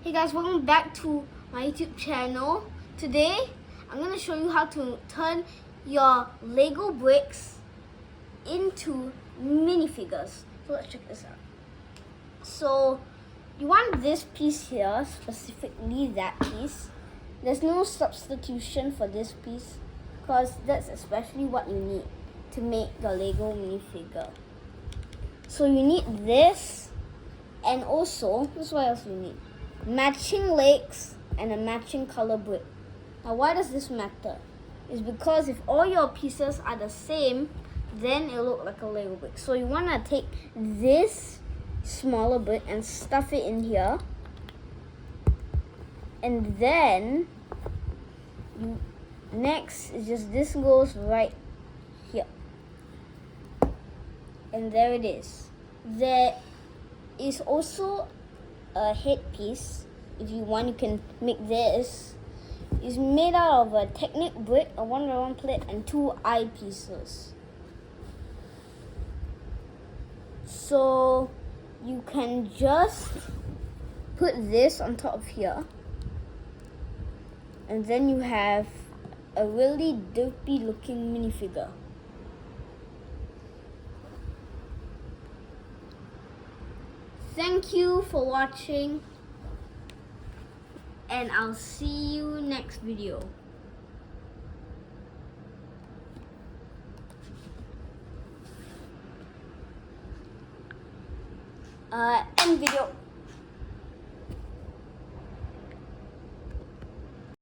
Hey guys, welcome back to my YouTube channel. Today, I'm going to show you how to turn your Lego bricks into minifigures. So let's check this out. So, you want this piece here, specifically that piece. There's no substitution for this piece because that's especially what you need to make the Lego minifigure. So you need this, and also, this is what else you need. Matching legs and a matching color brick. Now why does this matter? It's because if all your pieces are the same, then it'll look like a Lego brick. So you want to take this smaller brick and stuff it in here. And then, next is just this goes right here. And there it is. There is also a headpiece. If you want, you can make this. It's made out of a Technic brick, a 1x1 plate, and 2 eyepieces. So you can just put this on top of here, and then you have a really derpy looking minifigure. Thank you for watching, and I'll see you next video. End video.